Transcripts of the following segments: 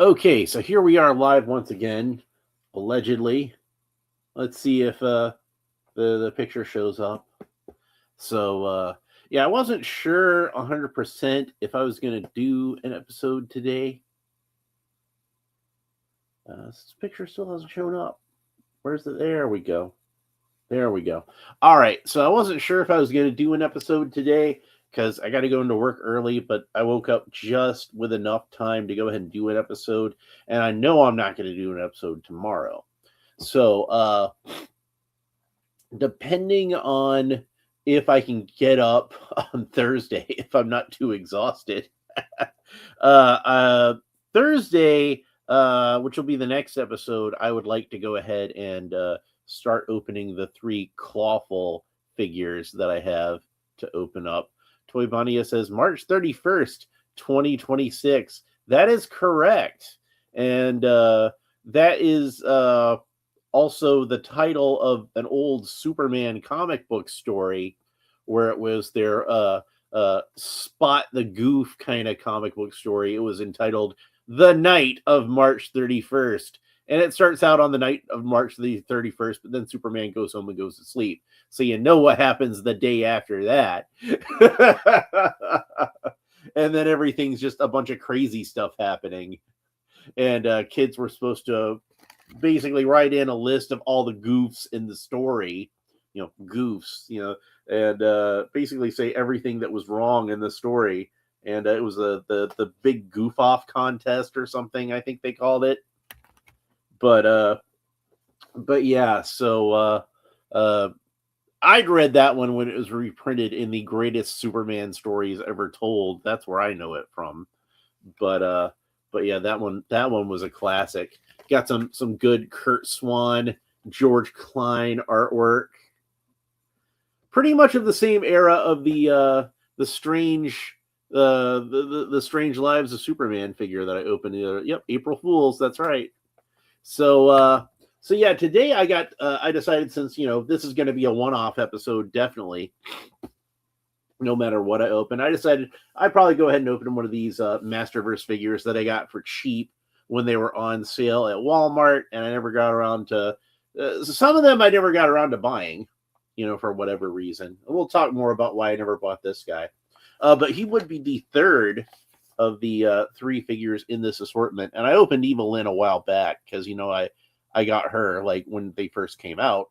Okay, so here we are live once again, allegedly. Let's see if the picture shows up. So yeah, I wasn't sure 100% if I was gonna do an episode today. This picture still hasn't shown up. Where's the? There we go. There we go. All right, so I wasn't sure if I was gonna do an episode today because I got to go into work early, but I woke up just with enough time to go ahead and do an episode, and I know I'm not going to do an episode tomorrow. So, depending on if I can get up on Thursday, if I'm not too exhausted, uh, uh, Thursday, which will be the next episode, I would like to go ahead and start opening the 3 clawful figures that I have to open up. Toy Bonnia says March 31st, 2026. That is correct. And that is also the title of an old Superman comic book story where it was their Spot the Goof kind of comic book story. It was entitled The Night of March 31st. And it starts out on the night of March the 31st, but then Superman goes home and goes to sleep. So you know what happens the day after that. And then everything's just a bunch of crazy stuff happening. And kids were supposed to basically write in a list of all the goofs in the story, goofs, and basically say everything that was wrong in the story. And it was the big goof off contest or something, I think they called it. But yeah, so I'd read that one when it was reprinted in the greatest Superman stories ever told. That's where I know it from. But yeah, that one was a classic. Got some good Kurt Swan, George Klein artwork. Pretty much of the same era of the strange the Strange Lives of Superman figure that I opened. Yep, April Fools. That's right. So yeah, today I decided, since this is going to be a one-off episode, definitely, no matter what I open, I decided I'd probably go ahead and open one of these Masterverse figures that I got for cheap when they were on sale at Walmart, and I never got around to some of them. I never got around to buying, for whatever reason. We'll talk more about why I never bought this guy, but he would be the third of the 3 figures in this assortment. And I opened Evil Lynn a while back because I got her like when they first came out,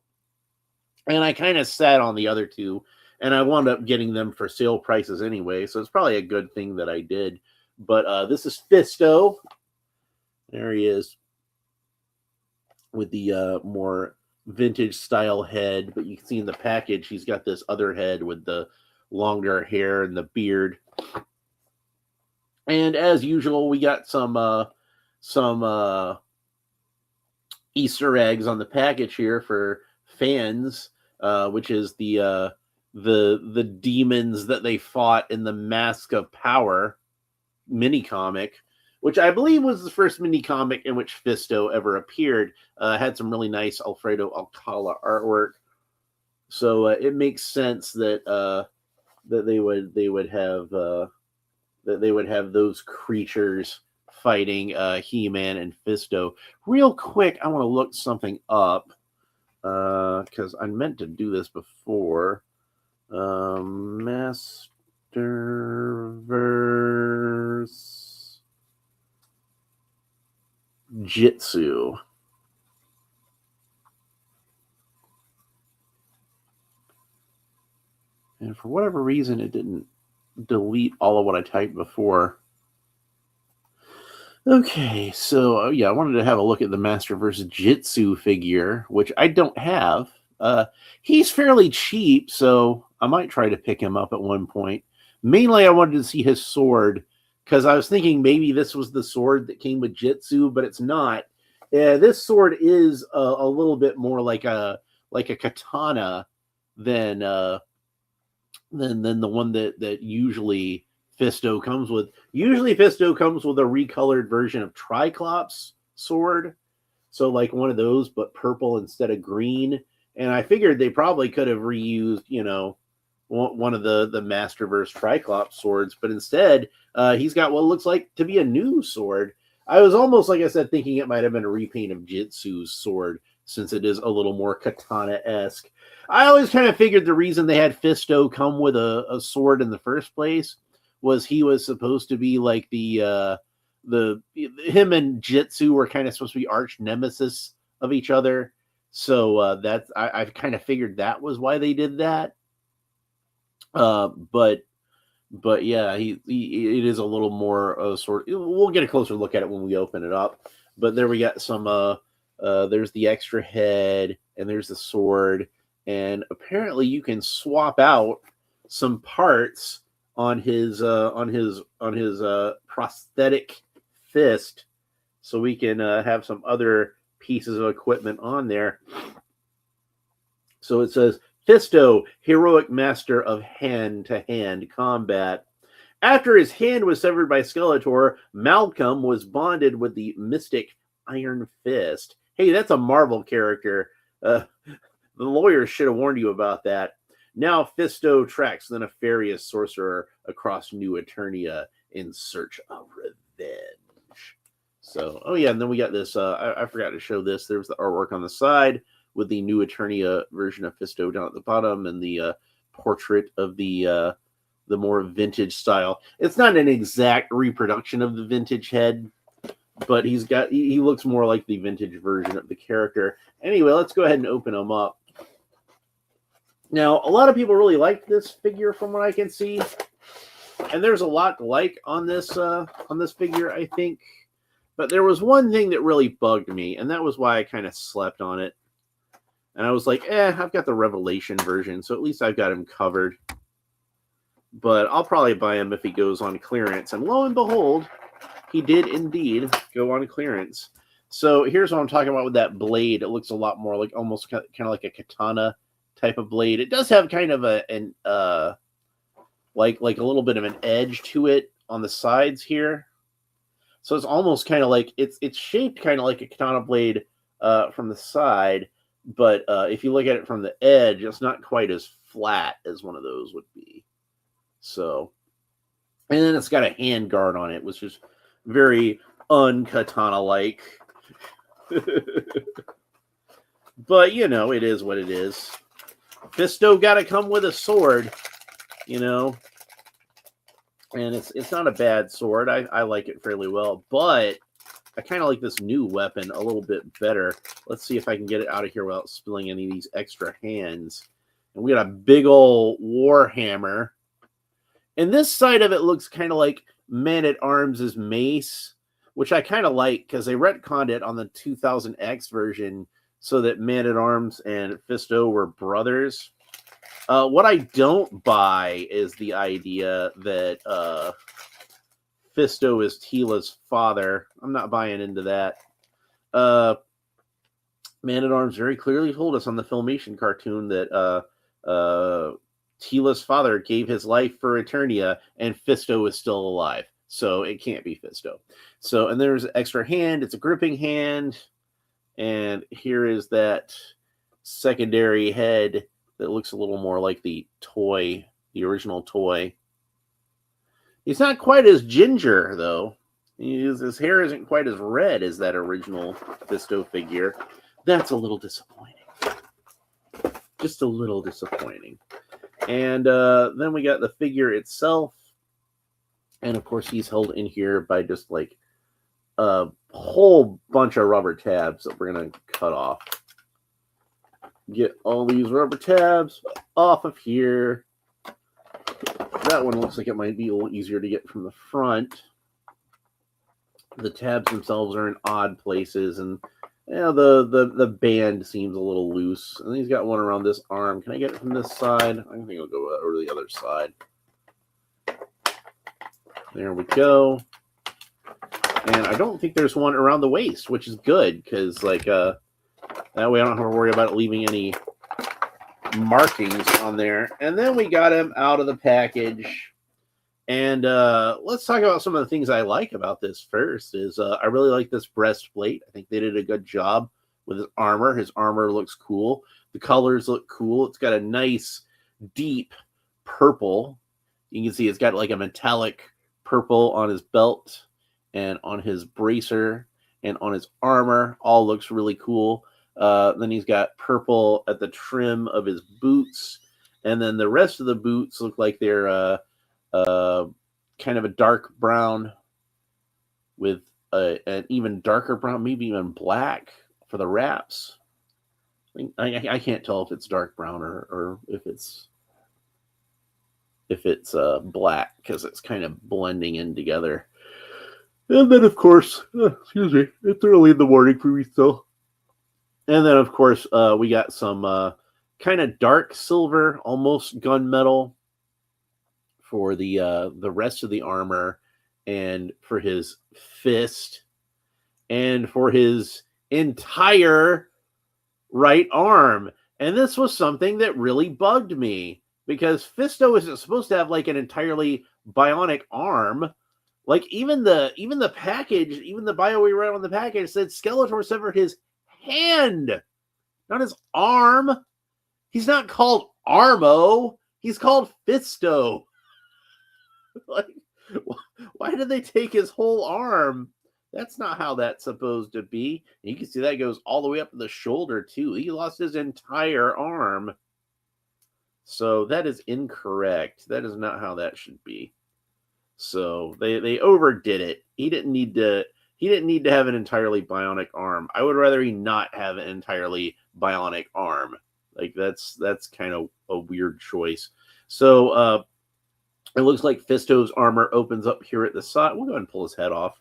and I kind of sat on the other 2, and I wound up getting them for sale prices anyway, so it's probably a good thing that I did. But this is Fisto. There he is with the more vintage style head, but you can see in the package he's got this other head with the longer hair and the beard. And as usual, we got some Easter eggs on the package here for fans, which is the demons that they fought in the Mask of Power mini comic, which I believe was the first mini comic in which Fisto ever appeared. Had some really nice Alfredo Alcala artwork, so it makes sense that they would have those creatures fighting He-Man and Fisto. Real quick, I want to look something up because I meant to do this before. Masterverse Jitsu. And for whatever reason, it didn't delete all of what I typed before. Okay, so yeah, I wanted to have a look at the Masterverse Jitsu figure, which I don't have. He's fairly cheap, so I might try to pick him up at one point. Mainly, I wanted to see his sword, because I was thinking maybe this was the sword that came with Jitsu, but it's not. This sword is a little bit more like a katana than the one that usually Fisto comes with. Usually Fisto comes with a recolored version of Triclops sword, so like one of those, but purple instead of green. And I figured they probably could have reused, one of the Masterverse Triclops swords, but instead he's got what looks like to be a new sword. I was almost, like I said, thinking it might have been a repaint of Jitsu's sword, since it is a little more katana-esque. I always kind of figured the reason they had Fisto come with a sword in the first place was he was supposed to be like him and Jitsu were kind of supposed to be arch nemesis of each other. So that's I've kind of figured that was why they did that. But yeah, it is a little more sort. We'll get a closer look at it when we open it up. But there we got some. There's the extra head, and there's the sword, and apparently you can swap out some parts on his prosthetic fist, so we can have some other pieces of equipment on there. So it says, Fisto, heroic master of hand-to-hand combat. After his hand was severed by Skeletor, Malcolm was bonded with the mystic Iron Fist. Hey, that's a Marvel character. The lawyers should have warned you about that. Now Fisto tracks the nefarious sorcerer across New Eternia in search of revenge. So, oh yeah, and then we got this. I forgot to show this. There's the artwork on the side with the New Eternia version of Fisto down at the bottom, and the portrait of the more vintage style. It's not an exact reproduction of the vintage head, but he looks more like the vintage version of the character. Anyway, let's go ahead and open them up. Now, a lot of people really like this figure from what I can see, and there's a lot to like on this figure, I think. But there was one thing that really bugged me, and that was why I kind of slept on it. And I was like, I've got the Revelation version, so at least I've got him covered. But I'll probably buy him if he goes on clearance. And lo and behold, he did indeed go on clearance. So here's what I'm talking about with that blade. It looks a lot more like almost kind of like a katana type of blade. It does have kind of like a little bit of an edge to it on the sides here. So it's almost kind of like it's shaped kind of like a katana blade from the side, but if you look at it from the edge, it's not quite as flat as one of those would be. So, and then it's got a hand guard on it, which is very un-katana-like. But, you know, it is what it is. Fisto got to come with a sword, you know. And it's not a bad sword. I like it fairly well. But I kind of like this new weapon a little bit better. Let's see if I can get it out of here without spilling any of these extra hands. And we got a big old war hammer. And this side of it looks kind of like Man-at-Arms' mace, which I kind of like because they retconned it on the 2000X version so that Man-at-Arms and Fisto were brothers. What I don't buy is the idea that Fisto is Teela's father. I'm not buying into that. Man-at-Arms very clearly told us on the Filmation cartoon that Teela's father gave his life for Eternia, and Fisto is still alive. So it can't be Fisto. So, and there's an extra hand. It's a gripping hand. And here is that secondary head that looks a little more like the toy, the original toy. He's not quite as ginger, though. His hair isn't quite as red as that original Fisto figure. That's a little disappointing. Just a little disappointing. And then we got the figure itself. And, of course, he's held in here by just, like, a whole bunch of rubber tabs that we're going to cut off. Get all these rubber tabs off of here. That one looks like it might be a little easier to get from the front. The tabs themselves are in odd places, and the band seems a little loose. And he's got one around this arm. Can I get it from this side? I think I'll go over to the other side. There we go. And I don't think there's one around the waist, which is good, because like that way I don't have to worry about it leaving any markings on there. And then we got him out of the package. And let's talk about some of the things I like about this first. I really like this breastplate. I think they did a good job with his armor. His armor looks cool. The colors look cool. It's got a nice, deep purple. You can see it's got like a metallic purple on his belt. and on his bracer and on his armor. All looks really cool. Then he's got purple at the trim of his boots. And then the rest of the boots look like they're kind of a dark brown with an even darker brown, maybe even black for the wraps. I can't tell if it's dark brown or if it's black because it's kind of blending in together. And then, of course, excuse me, it's early in the morning for me still. And then, of course, we got some kind of dark silver, almost gunmetal for the rest of the armor and for his fist and for his entire right arm. And this was something that really bugged me because Fisto isn't supposed to have like an entirely bionic arm. Like even the package, even the bio we read on the package said Skeletor severed his hand, not his arm. He's not called Armo. He's called Fisto. Like, why did they take his whole arm? That's not how that's supposed to be. And you can see that goes all the way up to the shoulder, too. He lost his entire arm. So that is incorrect. That is not how that should be. So they overdid it. He didn't need to have an entirely bionic arm. I would rather he not have an entirely bionic arm. Like that's kind of a weird choice. So it looks like Fisto's armor opens up here at the side. We'll go ahead and pull his head off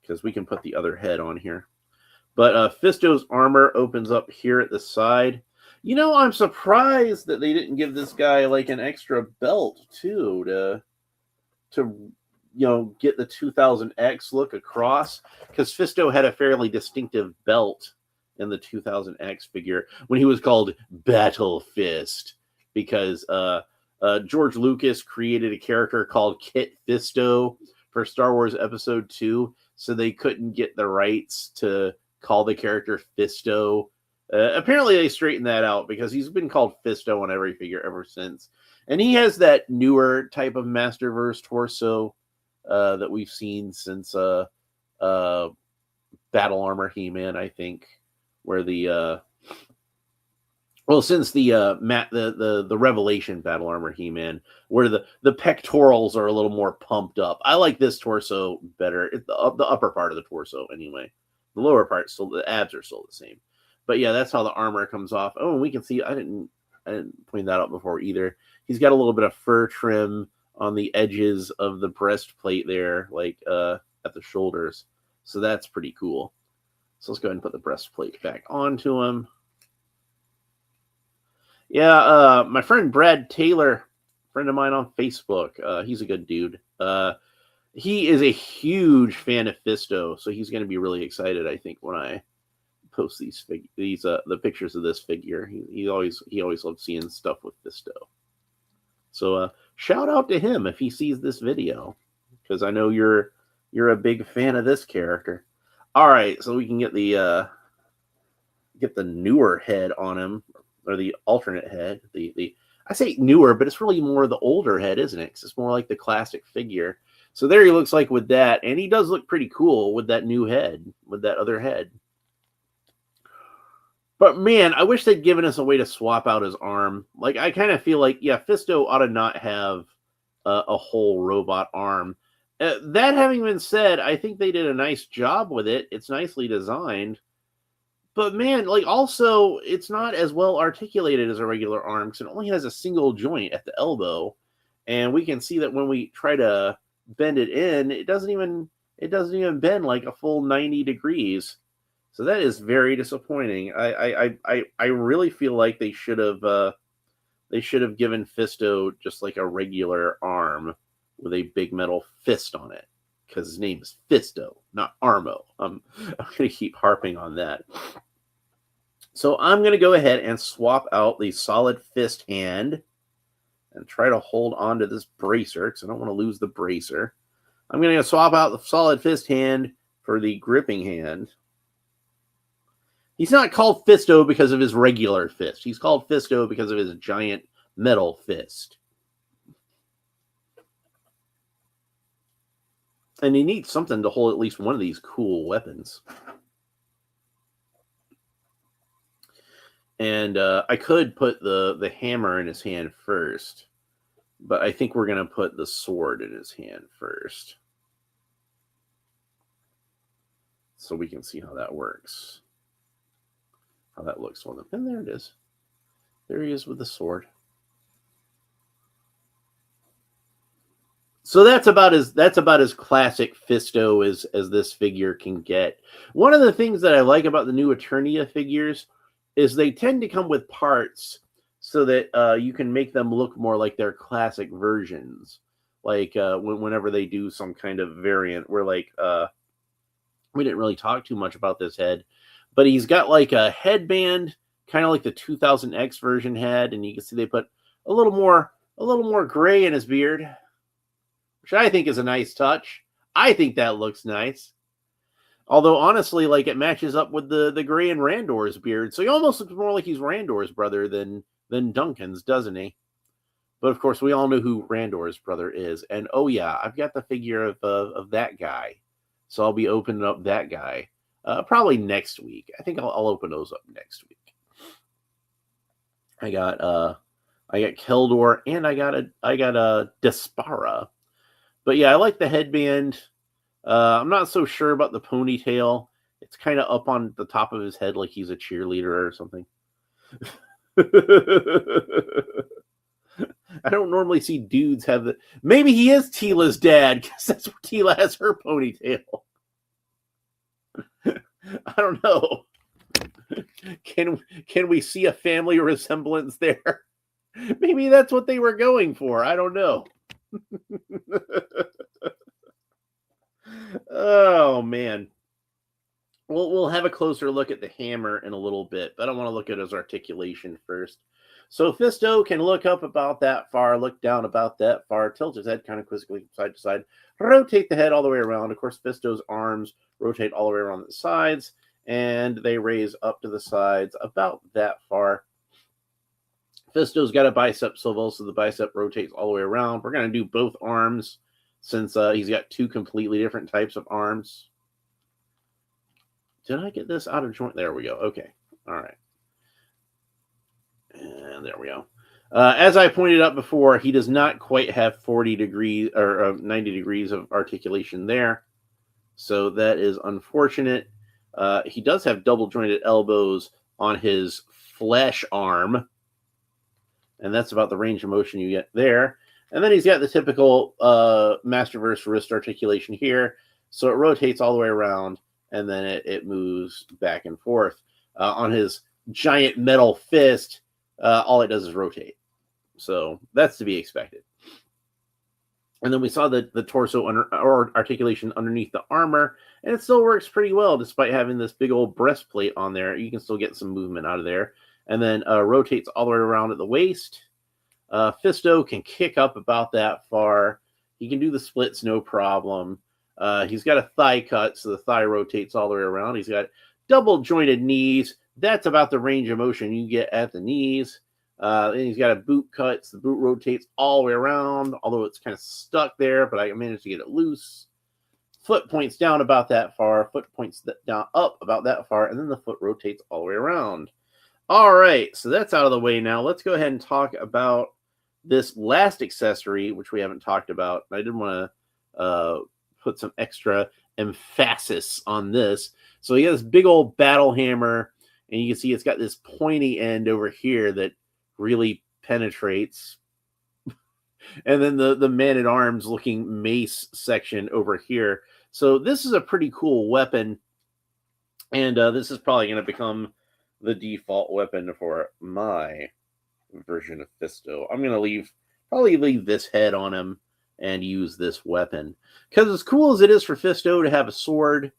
because we can put the other head on here. But Fisto's armor opens up here at the side. You know, I'm surprised that they didn't give this guy like an extra belt too to get the 2000X look across, because Fisto had a fairly distinctive belt in the 2000X figure when he was called Battle Fist, because George Lucas created a character called Kit Fisto for Star Wars Episode 2, so they couldn't get the rights to call the character Fisto. Apparently they straightened that out because he's been called Fisto on every figure ever since. And he has that newer type of Masterverse torso that we've seen since Battle Armor He-Man, I think, where since the Revelation Battle Armor He-Man, where the pectorals are a little more pumped up. I like this torso better. It's the upper part of the torso anyway. The lower part, still the abs are still the same. But yeah, that's how the armor comes off. Oh, and we can see I didn't point that out before either. He's got a little bit of fur trim on the edges of the breastplate there, like at the shoulders. So that's pretty cool. So let's go ahead and put the breastplate back onto him. Yeah, my friend Brad Taylor, friend of mine on Facebook, he's a good dude. He is a huge fan of Fisto, so he's going to be really excited, I think, when I post the pictures of this figure. He always loves seeing stuff with Fisto. So shout out to him if he sees this video, because I know you're a big fan of this character. All right, so we can get the newer head on him, or the alternate head. I say newer, but it's really more the older head, isn't it? 'Cause it's more like the classic figure. So there he looks like with that, and he does look pretty cool with that new head, with that other head. But man, I wish they'd given us a way to swap out his arm. Like, I kind of feel like, yeah, Fisto ought to not have a whole robot arm. That having been said, I think they did a nice job with it. It's nicely designed. But man, like, also, it's not as well articulated as a regular arm because it only has a single joint at the elbow. And we can see that when we try to bend it in, it doesn't even bend like a full 90 degrees. So that is very disappointing. I really feel like they should have given Fisto just like a regular arm with a big metal fist on it, because his name is Fisto, not Armo. I'm going to keep harping on that. So I'm going to go ahead and swap out the solid fist hand and try to hold on to this bracer because I don't want to lose the bracer. I'm going to swap out the solid fist hand for the gripping hand. He's not called Fisto because of his regular fist. He's called Fisto because of his giant metal fist. And he needs something to hold at least one of these cool weapons. And I could put the hammer in his hand first, but I think we're going to put the sword in his hand first, so we can see how that works, how that looks on him. And there it is. There he is with the sword. So that's about as classic Fisto as this figure can get. One of the things that I like about the new Eternia figures is they tend to come with parts so that you can make them look more like their classic versions. Like whenever they do some kind of variant, where like we didn't really talk too much about this head, but he's got like a headband, kind of like the 2000X version had, and you can see they put a little more gray in his beard, which I think is a nice touch. I think that looks nice. Although, honestly, like it matches up with the gray in Randor's beard. So he almost looks more like he's Randor's brother than Duncan's, doesn't he? But, of course, we all know who Randor's brother is. And, oh, yeah, I've got the figure of that guy. So I'll be opening up that guy probably next week. I think I'll open those up next week. I got Keldor, and I got a Despara. But yeah, I like the headband. I'm not so sure about the ponytail. It's kind of up on the top of his head like he's a cheerleader or something. I don't normally see dudes have the... Maybe he is Tila's dad, because that's where Tila has her ponytail. I don't know. Can we see a family resemblance there? Maybe that's what they were going for. I don't know. Oh, man. We'll have a closer look at the hammer in a little bit, but I want to look at his articulation first. So Fisto can look up about that far, look down about that far, tilt his head kind of quizzically from side to side, rotate the head all the way around. Of course, Fisto's arms rotate all the way around the sides, and they raise up to the sides about that far. Fisto's got a bicep swivel, so the bicep rotates all the way around. We're going to do both arms since he's got two completely different types of arms. Did I get this out of joint? There we go. Okay. All right. And there we go. As I pointed out before, he does not quite have 40 degrees or 90 degrees of articulation there. So that is unfortunate. He does have double jointed elbows on his flesh arm. And that's about the range of motion you get there. And then he's got the typical Masterverse wrist articulation here. So it rotates all the way around, and then it moves back and forth. On his giant metal fist, all it does is rotate. So that's to be expected. And then we saw the torso or articulation underneath the armor, and it still works pretty well despite having this big old breastplate on there. You can still get some movement out of there. And then rotates all the way around at the waist. Fisto can kick up about that far. He can do the splits, no problem. He's got a thigh cut, so the thigh rotates all the way around. He's got double jointed knees. That's about the range of motion you get at the knees. And he's got a boot cut, so the boot rotates all the way around, although it's kind of stuck there, but I managed to get it loose. Foot points down about that far. Foot points down up about that far, and then the foot rotates all the way around. All right, so that's out of the way now. Let's go ahead and talk about this last accessory, which we haven't talked about. I did want to put some extra emphasis on this. So he got this big old battle hammer, and you can see it's got this pointy end over here that really penetrates. And then the man-at-arms looking mace section over here. So this is a pretty cool weapon, and this is probably going to become the default weapon for my version of Fisto. I'm going to probably leave this head on him and use this weapon. Because as cool as it is for Fisto to have a sword,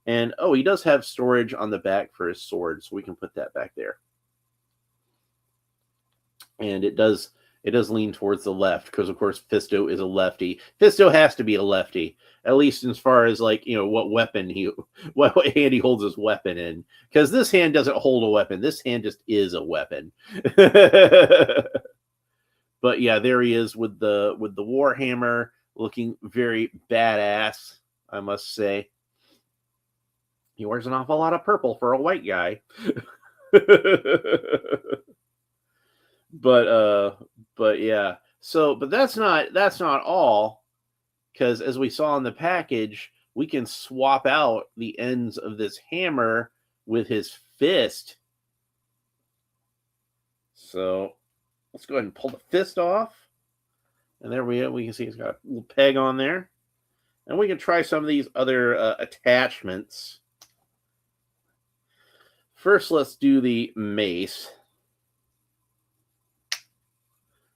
and oh, he does have storage on the back for his sword, so we can put that back there. And it does lean towards the left, because of course Fisto is a lefty. Fisto has to be a lefty, at least as far as like, you know, what hand he holds his weapon in. Because this hand doesn't hold a weapon. This hand just is a weapon. But yeah, there he is with the Warhammer, looking very badass, I must say. He wears an awful lot of purple for a white guy. But yeah. So, but that's not all, because as we saw in the package, we can swap out the ends of this hammer with his fist. So let's go ahead and pull the fist off. And there we go. We can see it's got a little peg on there. And we can try some of these other attachments. First, let's do the mace.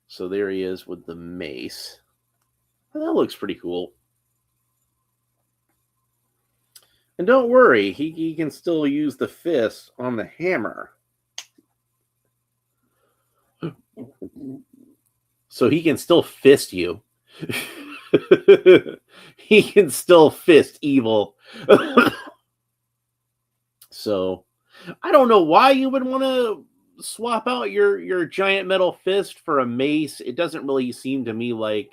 So there he is with the mace. That looks pretty cool. And don't worry, he can still use the fist on the hammer. So he can still fist you. He can still fist evil. So I don't know why you would want to swap out your giant metal fist for a mace. It doesn't really seem to me like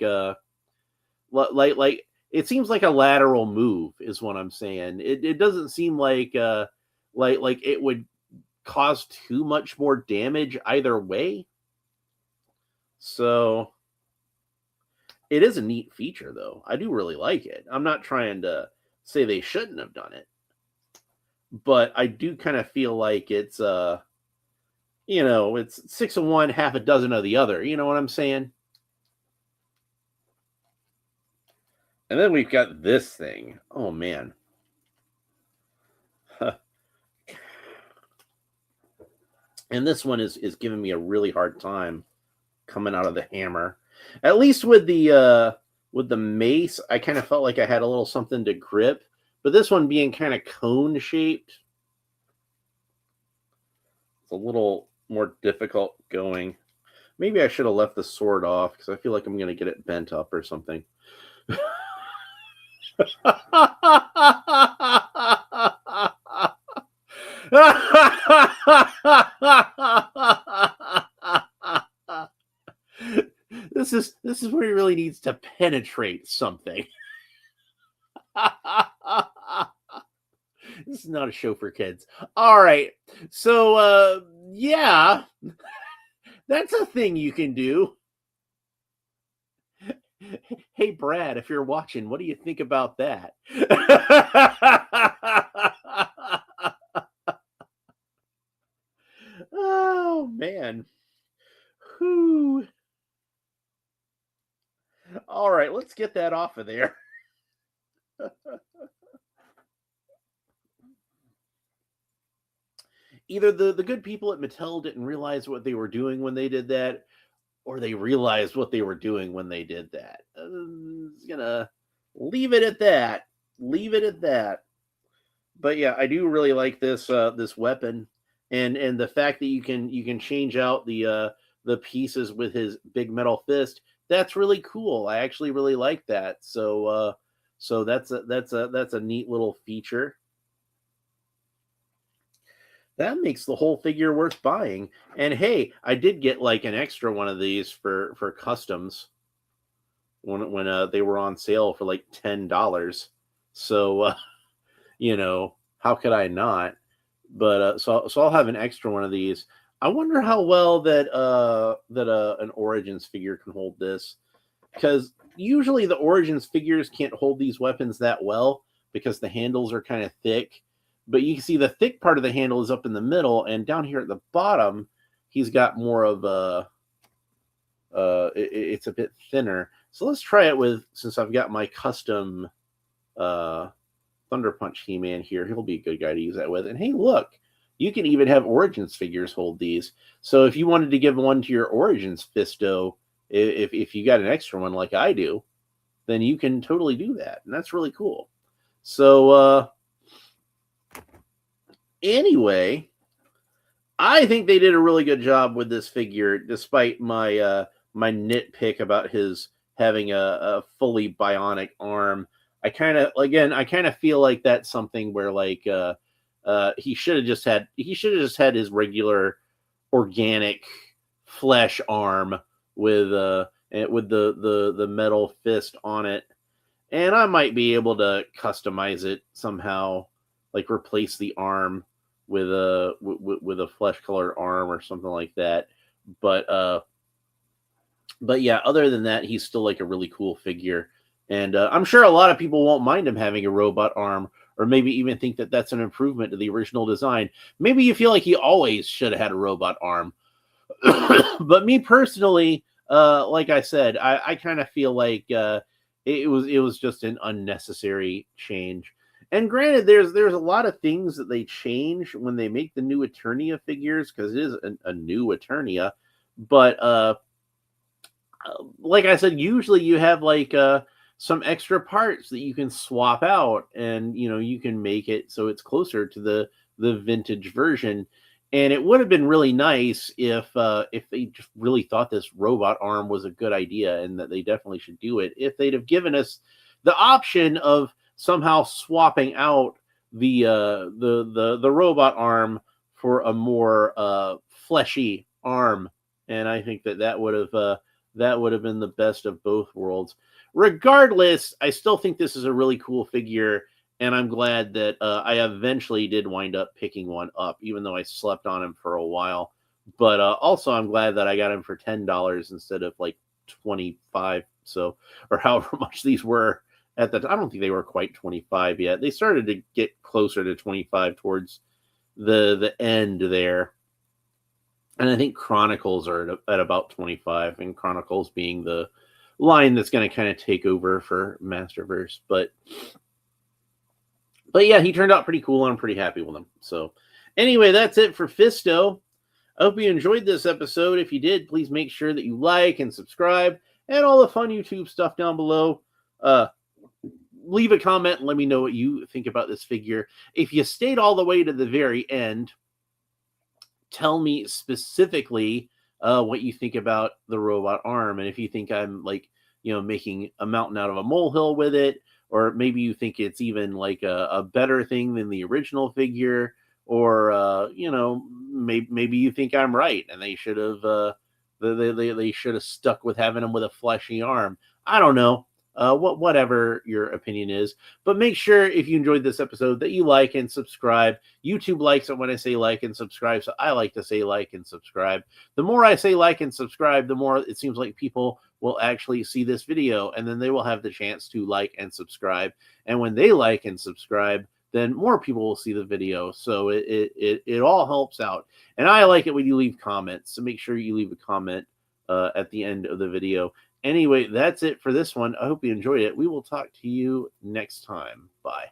it seems like a lateral move is what I'm saying. It doesn't seem like it would cause too much more damage either way. So it is a neat feature, though. I do really like it. I'm not trying to say they shouldn't have done it, but I do kind of feel like it's it's 6 of one, half a dozen of the other. You know what I'm saying? And then we've got this thing. Oh man. And this one is giving me a really hard time coming out of the hammer. At least with the mace, I kind of felt like I had a little something to grip. But this one being kind of cone shaped, it's a little more difficult going. Maybe I should have left the sword off because I feel like I'm going to get it bent up or something. This is where he really needs to penetrate something. This is not a show for kids. All right. So yeah. That's a thing you can do. Hey Brad, if you're watching, what do you think about that? Oh man. Whew. All right, let's get that off of there. Either the good people at Mattel didn't realize what they were doing when they did that, or they realized what they were doing when they did that. I'm gonna leave it at that. Leave it at that. But yeah, I do really like this this weapon, and the fact that you can change out the pieces with his big metal fist. That's really cool. I actually really like that. So that's a neat little feature. That makes the whole figure worth buying. And hey, I did get like an extra one of these for customs when they were on sale for like $10. So how could I not? But so I'll have an extra one of these. I wonder how well that an Origins figure can hold this, because usually the Origins figures can't hold these weapons that well because the handles are kind of thick. But you can see the thick part of the handle is up in the middle, and down here at the bottom, he's got more of a. It's a bit thinner. So let's try it with, since I've got my custom Thunder Punch He-Man here. He'll be a good guy to use that with. And hey, look, you can even have Origins figures hold these. So if you wanted to give one to your Origins Fisto, if you got an extra one like I do, then you can totally do that, and that's really cool. So. Anyway, I think they did a really good job with this figure, despite my my nitpick about his having a fully bionic arm. I kind of feel like that's something where like he should have just had his regular organic flesh arm with with the metal fist on it. And I might be able to customize it somehow, like replace the arm with a flesh colored arm or something like that. But but yeah, other than that, he's still like a really cool figure, and I'm sure a lot of people won't mind him having a robot arm, or maybe even think that that's an improvement to the original design. Maybe you feel like he always should have had a robot arm, but me personally, like I said, I kind of feel like it was just an unnecessary change. And granted, there's a lot of things that they change when they make the new Eternia figures, because it is a new Eternia. But like I said, usually you have like some extra parts that you can swap out, and you can make it so it's closer to the vintage version. And it would have been really nice if they just really thought this robot arm was a good idea, and that they definitely should do it. If they'd have given us the option of somehow swapping out the robot arm for a more fleshy arm, and I think that would have been the best of both worlds. Regardless, I still think this is a really cool figure, and I'm glad that I eventually did wind up picking one up, even though I slept on him for a while. But also, I'm glad that I got him for $10 instead of like 25, so, or however much these were at the time. I don't think they were quite 25 yet. They started to get closer to 25 towards the end there. And I think Chronicles are at about 25, and Chronicles being the line that's going to kind of take over for Masterverse. But yeah, he turned out pretty cool, and I'm pretty happy with him. So anyway, that's it for Fisto. I hope you enjoyed this episode. If you did, please make sure that you like and subscribe, and all the fun YouTube stuff down below. Leave a comment and let me know what you think about this figure. If you stayed all the way to the very end, tell me specifically what you think about the robot arm, and if you think I'm like making a mountain out of a molehill with it, or maybe you think it's even like a better thing than the original figure, or maybe you think I'm right and they should have they should have stuck with having him with a fleshy arm. I don't know. Whatever your opinion is, but make sure if you enjoyed this episode that you like and subscribe. YouTube likes it when I say like and subscribe, so I like to say like and subscribe. The more I say like and subscribe, the more it seems like people will actually see this video, and then they will have the chance to like and subscribe. And when they like and subscribe, then more people will see the video. So it all helps out. And I like it when you leave comments, so make sure you leave a comment at the end of the video. Anyway, that's it for this one. I hope you enjoyed it. We will talk to you next time. Bye.